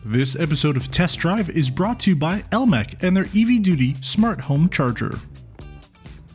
This episode of Test Drive is brought to you by Elmec and their EV Duty Smart Home Charger.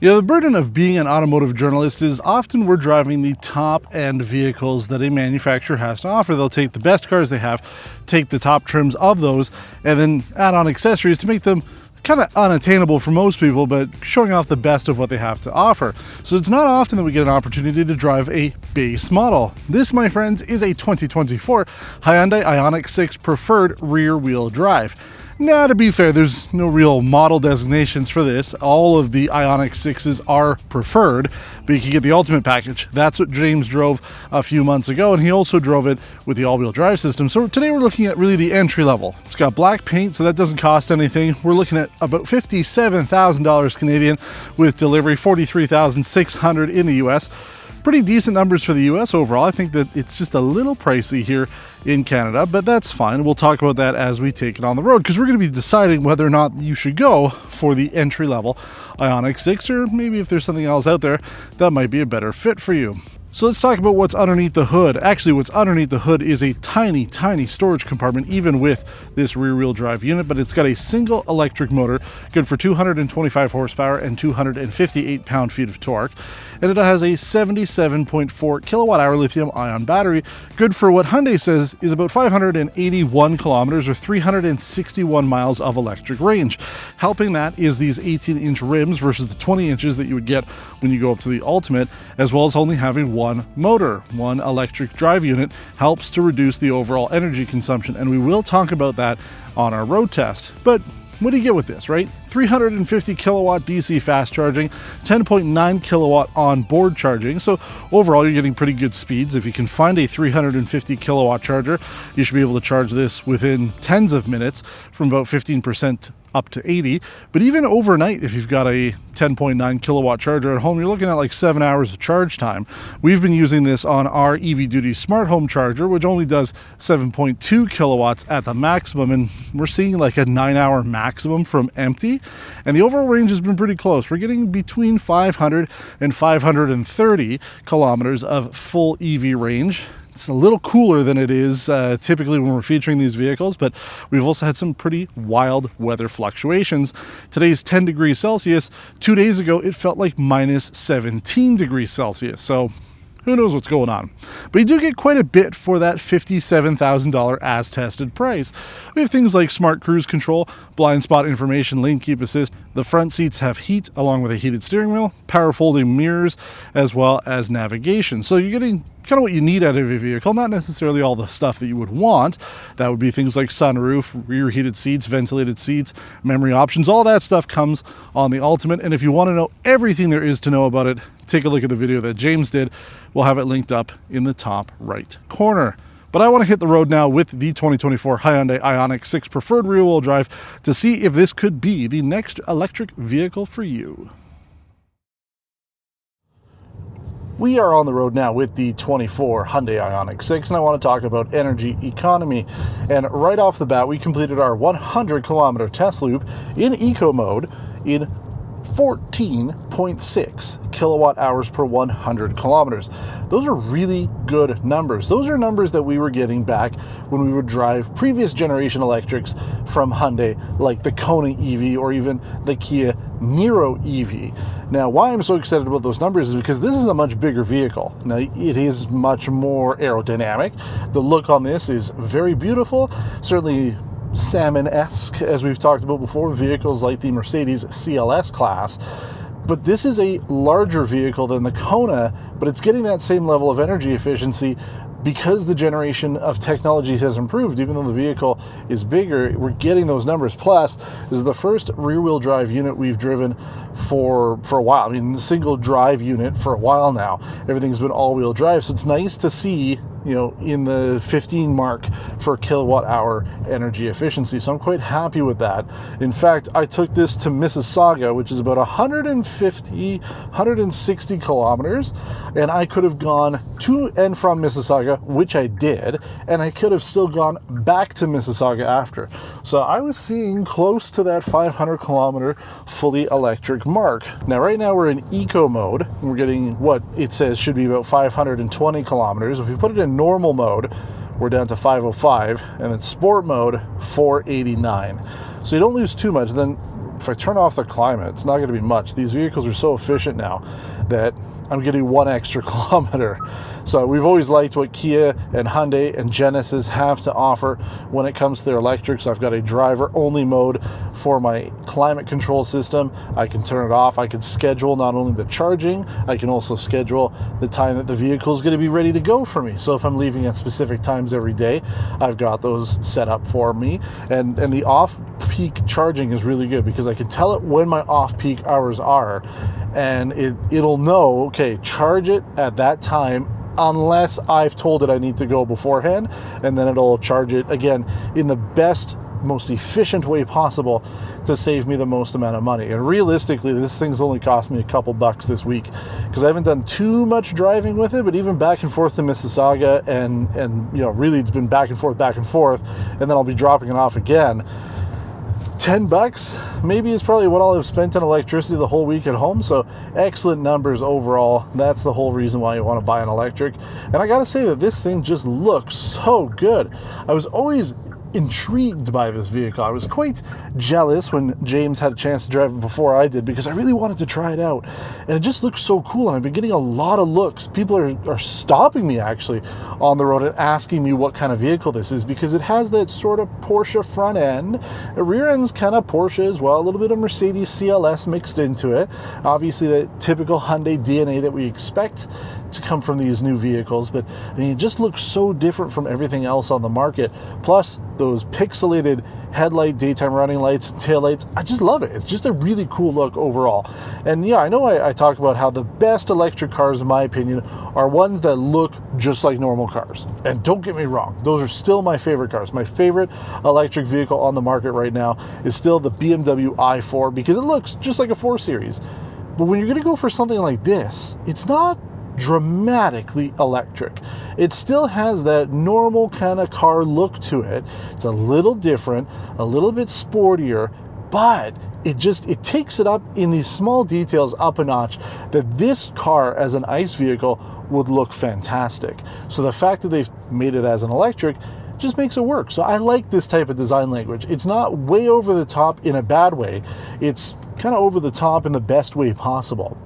The burden of being an automotive journalist is often we're driving the top-end vehicles that a manufacturer has to offer. They'll take the best cars they have, take the top trims of those, and then add on accessories to make them kind of unattainable for most people, but showing off the best of what they have to offer. So it's not often that we get an opportunity to drive a base model. This, my friends, is a 2024 Hyundai IONIQ 6 Preferred rear-wheel drive. Now, to be fair, there's no real model designations for this. All of the IONIQ 6s are preferred, but you can get the ultimate package. That's what James drove a few months ago, and he also drove it with the all-wheel drive system. So today we're looking at really the entry level. It's got black paint, so that doesn't cost anything. We're looking at about $57,000 Canadian with delivery, $43,600 in the US. Pretty decent numbers for the US overall. I think that it's just a little pricey here in Canada, but that's fine. We'll talk about that as we take it on the road, because we're going to be deciding whether or not you should go for the entry-level IONIQ 6, or maybe if there's something else out there that might be a better fit for you. So let's talk about what's underneath the hood. Actually, what's underneath the hood is a tiny, tiny storage compartment, even with this rear-wheel drive unit, but it's got a single electric motor, good for 225 horsepower and 258 pound-feet of torque. And it has a 77.4 kilowatt-hour lithium-ion battery, good for what Hyundai says is about 581 kilometers or 361 miles of electric range. Helping that is these 18-inch rims versus the 20 inches that you would get when you go up to the Ultimate, as well as only having one motor. One electric drive unit helps to reduce the overall energy consumption, and we will talk about that on our road test. But what do you get with this, right? 350 kilowatt DC fast charging, 10.9 kilowatt on-board charging. So overall, you're getting pretty good speeds. If you can find a 350 kilowatt charger, you should be able to charge this within tens of minutes from about 15% up to 80. But even overnight, if you've got a 10.9 kilowatt charger at home, you're looking at like 7 hours of charge time. We've been using this on our EV Duty Smart Home Charger, which only does 7.2 kilowatts at the maximum, and we're seeing like a 9-hour maximum from empty. And the overall range has been pretty close. We're getting between 500 and 530 kilometers of full EV range. It's a little cooler than it is typically when we're featuring these vehicles, but we've also had some pretty wild weather fluctuations. Today's 10 degrees Celsius. 2 days ago, it felt like minus 17 degrees Celsius. So who knows what's going on. But you do get quite a bit for that $57,000 as tested price. We have things like smart cruise control, blind spot information, lane keep assist. The front seats have heat along with a heated steering wheel, power folding mirrors, as well as navigation. So you're getting kind of what you need out of a vehicle, not necessarily all the stuff that you would want. That would be things like sunroof, rear heated seats, ventilated seats, memory options. All that stuff comes on the Ultimate. And if you want to know everything there is to know about it, take a look at the video that James did. We'll have it linked up in the top right corner. But I want to hit the road now with the 2024 Hyundai IONIQ 6 Preferred rear-wheel drive to see if this could be the next electric vehicle for you. We are on the road now with the 24 Hyundai IONIQ 6, and I want to talk about energy economy. And right off the bat, we completed our 100-kilometer test loop in eco mode in 14.6 kilowatt hours per 100 kilometers. Those are really good numbers. Those are numbers that we were getting back when we would drive previous generation electrics from Hyundai, like the Kona EV or even the Kia Niro EV. Now, why I'm so excited about those numbers is because this is a much bigger vehicle. Now, it is much more aerodynamic. The look on this is very beautiful, certainly salmon-esque, as we've talked about before, vehicles like the Mercedes CLS class. But this is a larger vehicle than the Kona, but it's getting that same level of energy efficiency because the generation of technology has improved. Even though the vehicle is bigger, we're getting those numbers. Plus, this is the first rear-wheel drive unit we've driven for a while. I mean, single drive unit for a while now. Everything's been all-wheel drive, so it's nice to see, you know, in the 15 mark for kilowatt hour energy efficiency. So I'm quite happy with that. In fact, I took this to Mississauga, which is about 160 kilometers, and I could have gone to and from Mississauga, which I did, and I could have still gone back to Mississauga after. So I was seeing close to that 500 kilometer fully electric mark. Now, right now we're in eco mode. We're getting what it says should be about 520 kilometers. If we put it in normal mode, we're down to 505, and then sport mode 489. So you don't lose too much. Then if I turn off the climate, it's not going to be much. These vehicles are so efficient now that I'm getting 1 extra kilometer. So we've always liked what Kia and Hyundai and Genesis have to offer when it comes to their electrics. I've got a driver-only mode for my climate control system. I can turn it off. I can schedule not only the charging, I can also schedule the time that the vehicle is going to be ready to go for me. So if I'm leaving at specific times every day, I've got those set up for me. And the off-peak charging is really good because I can tell it when my off-peak hours are, and it'll know, okay, charge it at that time unless I've told it I need to go beforehand, and then it'll charge it again in the best, most efficient way possible to save me the most amount of money. And realistically, this thing's only cost me a couple bucks this week because I haven't done too much driving with it, but even back and forth to Mississauga and you know, really it's been back and forth, and then I'll be dropping it off again. 10 bucks maybe is probably what I'll have spent on electricity the whole week at home. So excellent numbers overall. That's the whole reason why you want to buy an electric. And I gotta say that this thing just looks so good. I was always intrigued by this vehicle. I was quite jealous when James had a chance to drive it before I did because I really wanted to try it out, and it just looks so cool. And I've been getting a lot of looks. People are stopping me actually on the road and asking me what kind of vehicle this is because it has that sort of Porsche front end. The rear end's kind of Porsche as well, a little bit of Mercedes CLS mixed into it. Obviously the typical Hyundai DNA that we expect to come from these new vehicles, but I mean, it just looks so different from everything else on the market. Plus those pixelated headlight, daytime running lights, and taillights, I just love it. It's just a really cool look overall. And yeah, I know I talk about how the best electric cars, in my opinion, are ones that look just like normal cars. And don't get me wrong, those are still my favorite cars. My favorite electric vehicle on the market right now is still the BMW i4 because it looks just like a 4 Series. But when you're gonna go for something like this, it's not dramatically electric. It still has that normal kind of car look to it. It's a little different, a little bit sportier, but it takes it up in these small details up a notch that this car as an ICE vehicle would look fantastic. So the fact that they've made it as an electric just makes it work. So I like this type of design language. It's not way over the top in a bad way. It's kind of over the top in the best way possible.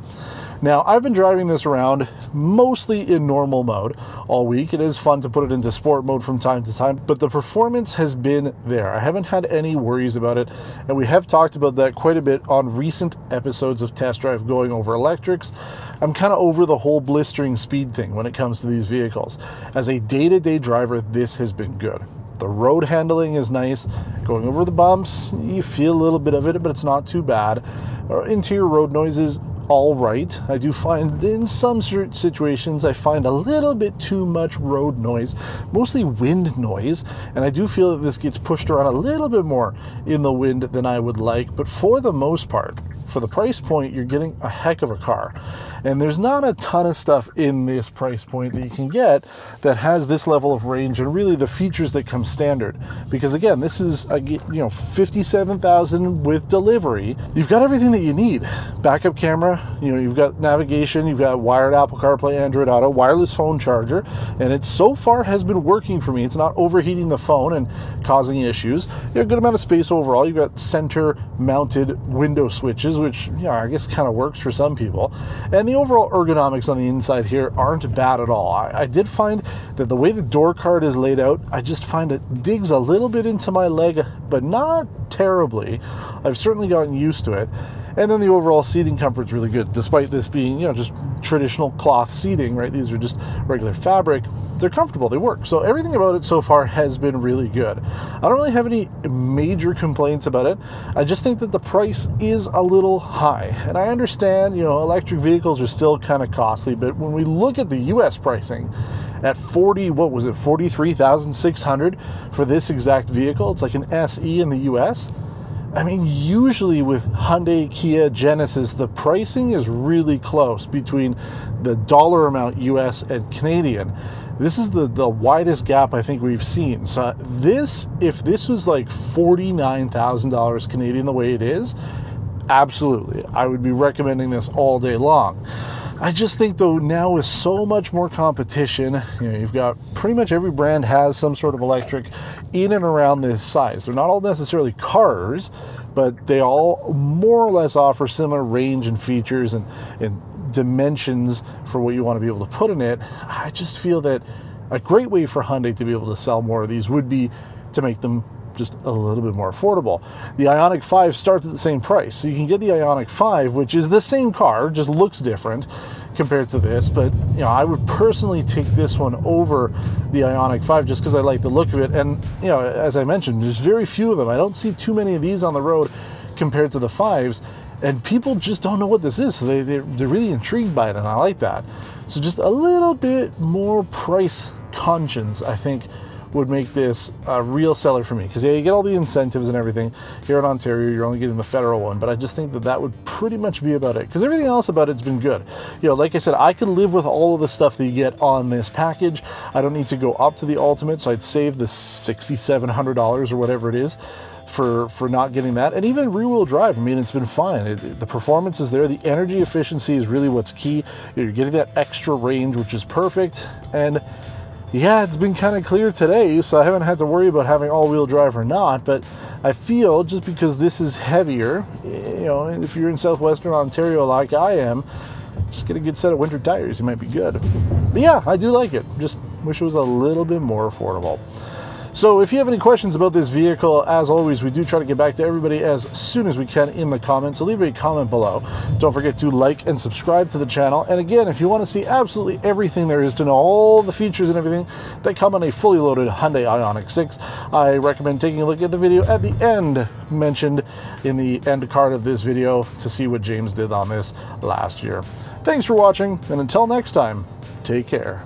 Now, I've been driving this around mostly in normal mode all week. It is fun to put it into sport mode from time to time, but the performance has been there. I haven't had any worries about it, and we have talked about that quite a bit on recent episodes of Test Drive going over electrics. I'm kind of over the whole blistering speed thing when it comes to these vehicles. As a day-to-day driver, this has been good. The road handling is nice. Going over the bumps, you feel a little bit of it, but it's not too bad. Interior road noises, all right. I do find in some situations I find a little bit too much road noise, mostly wind noise, and I do feel that this gets pushed around a little bit more in the wind than I would like, but for the most part, for the price point, you're getting a heck of a car. And there's not a ton of stuff in this price point that you can get that has this level of range and really the features that come standard. Because again, this is $57,000 with delivery. You've got everything that you need. Backup camera, you've got navigation, you've got wired Apple CarPlay, Android Auto, wireless phone charger, and it so far has been working for me. It's not overheating the phone and causing issues. You have a good amount of space overall. You've got center mounted window switches, which I guess kind of works for some people. And the overall ergonomics on the inside here aren't bad at all. I did find that the way the door card is laid out, I just find it digs a little bit into my leg, but not terribly. I've certainly gotten used to it. And then the overall seating comfort's really good, despite this being, just traditional cloth seating, right? These are just regular fabric. They're comfortable, they work. So everything about it so far has been really good. I don't really have any major complaints about it. I just think that the price is a little high. And I understand, electric vehicles are still kind of costly, but when we look at the US pricing at $43,600 for this exact vehicle, it's like an SE in the US. I mean, usually with Hyundai, Kia, Genesis, the pricing is really close between the dollar amount US and Canadian. This is the widest gap I think we've seen. So if this was like $49,000 Canadian the way it is, absolutely, I would be recommending this all day long. I just think though now with so much more competition, you know, you've got pretty much every brand has some sort of electric in and around this size. They're not all necessarily cars, but they all more or less offer similar range and features and dimensions for what you want to be able to put in it. I just feel that a great way for Hyundai to be able to sell more of these would be to make them just a little bit more affordable. The IONIQ 5 starts at the same price. So you can get the IONIQ 5, which is the same car, just looks different compared to this. But you know, I would personally take this one over the IONIQ 5 just because I like the look of it. And you know, as I mentioned, there's very few of them. I don't see too many of these on the road compared to the 5s. And people just don't know what this is, so they're really intrigued by it, and I like that. So just a little bit more price conscience, I think, would make this a real seller for me. Because yeah, you get all the incentives and everything. Here in Ontario, you're only getting the federal one, but I just think that that would pretty much be about it. Because everything else about it's been good. You know, like I said, I could live with all of the stuff that you get on this package. I don't need to go up to the Ultimate, so I'd save the $6,700 or whatever it is for not getting that. And even rear-wheel drive, I mean, it's been fine. The performance is there. The energy efficiency is really what's key. You're getting that extra range, which is perfect. And yeah, it's been kind of clear today, so I haven't had to worry about having all-wheel drive or not, but I feel just because this is heavier, you know, and if you're in southwestern Ontario like I am, just get a good set of winter tires, you might be good. But yeah, I do like it. Just wish it was a little bit more affordable. So if you have any questions about this vehicle, as always, we do try to get back to everybody as soon as we can in the comments. So leave a comment below. Don't forget to like and subscribe to the channel. And again, if you want to see absolutely everything there is to know, all the features and everything that come on a fully loaded Hyundai IONIQ 6, I recommend taking a look at the video at the end mentioned in the end card of this video to see what James did on this last year. Thanks for watching, and until next time, take care.